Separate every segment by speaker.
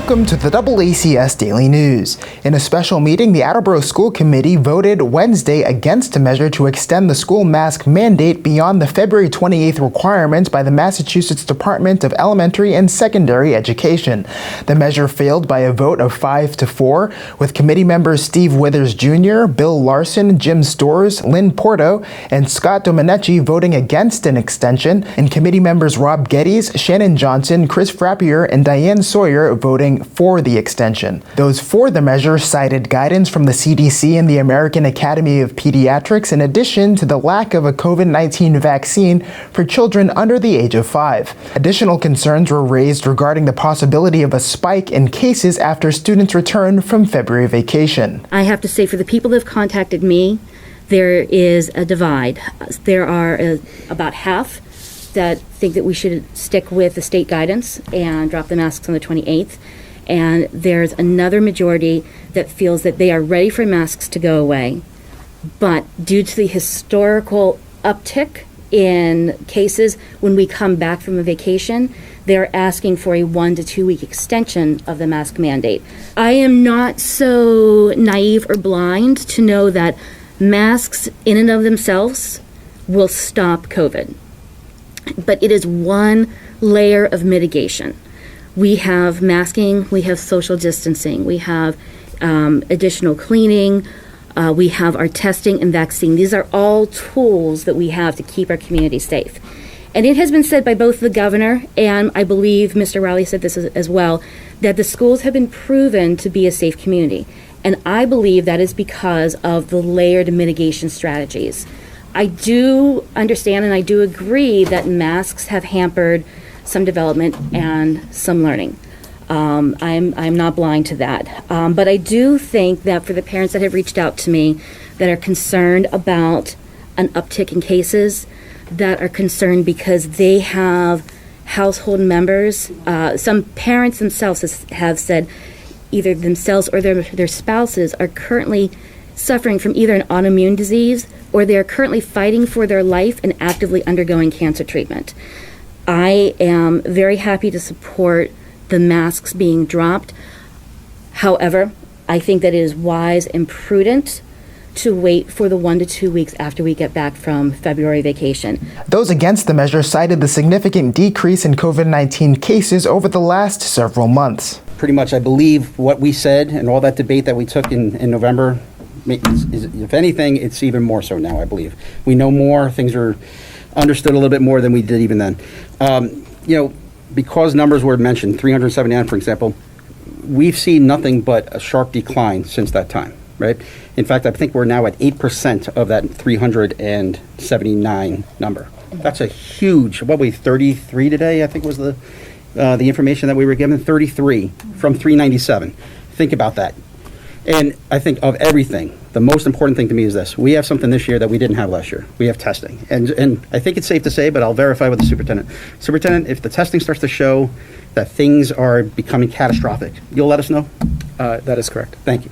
Speaker 1: Welcome to the AACS Daily News. In a special meeting, the Attleboro School Committee voted Wednesday against a measure to extend the school mask mandate beyond the February 28th requirement by the Massachusetts Department of Elementary and Secondary Education. The measure failed by a vote of 5-4, with committee members Steve Withers Jr., Bill Larson, Jim Storrs, Lynn Porto, and Scott Domenici voting against an extension, and committee members Rob Geddes, Shannon Johnson, Chris Frappier, and Diane Sawyer voting for the extension. Those for the measure cited guidance from the CDC and the American Academy of Pediatrics, in addition to the lack of a COVID-19 vaccine for children under the age of 5. Additional concerns were raised regarding the possibility of a spike in cases after students return from February vacation.
Speaker 2: I have to say, for the people that have contacted me, there is a divide. There are about half that think that we should stick with the state guidance and drop the masks on the 28th. And there's another majority that feels that they are ready for masks to go away. But due to the historical uptick in cases when we come back from a vacation, they're asking for a 1 to 2 week extension of the mask mandate. I am not so naive or blind to know that masks in and of themselves will stop COVID. But it is one layer of mitigation. We have masking, we have social distancing, we have additional cleaning, we have our testing and vaccine. These are all tools that we have to keep our community safe. And it has been said by both the governor and I believe Mr. Rowley said this as well, that the schools have been proven to be a safe community. And I believe that is because of the layered mitigation strategies. I do understand and I do agree that masks have hampered some development and some learning. I'm not blind to that. But I do think that for the parents that have reached out to me that are concerned about an uptick in cases, that are concerned because they have household members, some parents themselves have said either themselves or their spouses are currently suffering from either an autoimmune disease or they are currently fighting for their life and actively undergoing cancer treatment. I am very happy to support the masks being dropped. However, I think that it is wise and prudent to wait for the 1 to 2 weeks after we get back from February vacation.
Speaker 1: Those against the measure cited the significant decrease in COVID-19 cases over the last several months.
Speaker 3: Pretty much, I believe what we said and all that debate that we took in November, if anything, it's even more so now, I believe. We know more, things are understood a little bit more than we did even then. Because numbers were mentioned, 379, for example, we've seen nothing but a sharp decline since that time, right? In fact, I think we're now at 8% of that 379 number. That's a huge, 33 today, I think was the information that we were given, 33 from 397. Think about that. And I think of everything, the most important thing to me is this. We have something this year that we didn't have last year. We have testing. And I think it's safe to say, but I'll verify with the superintendent. Superintendent, if the testing starts to show that things are becoming catastrophic, you'll let us know?
Speaker 4: That is correct.
Speaker 3: Thank you.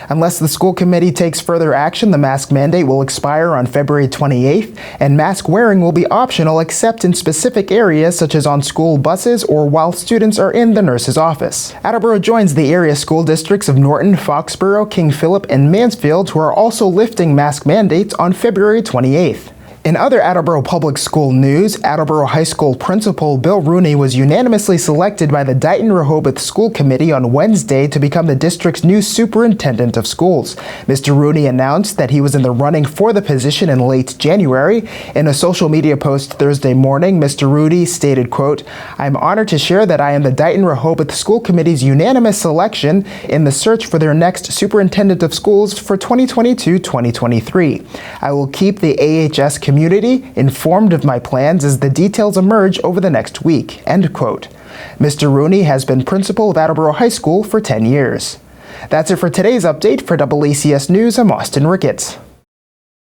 Speaker 1: Unless the school committee takes further action, the mask mandate will expire on February 28th, and mask wearing will be optional except in specific areas such as on school buses or while students are in the nurse's office. Attleboro joins the area school districts of Norton, Foxborough, King Philip, and Mansfield, who are also lifting mask mandates on February 28th. In other Attleboro Public School news, Attleboro High School Principal Bill Runey was unanimously selected by the Dighton-Rehoboth School Committee on Wednesday to become the district's new Superintendent of Schools. Mr. Runey announced that he was in the running for the position in late January. In a social media post Thursday morning, Mr. Runey stated, quote, "I'm honored to share that I am the Dighton-Rehoboth School Committee's unanimous selection in the search for their next Superintendent of Schools for 2022-2023. I will keep the AHS community informed of my plans as the details emerge over the next week," end quote. Mr. Runey has been principal of Attleboro High School for 10 years. That's it for today's update. For AACS News, I'm Austin Ricketts.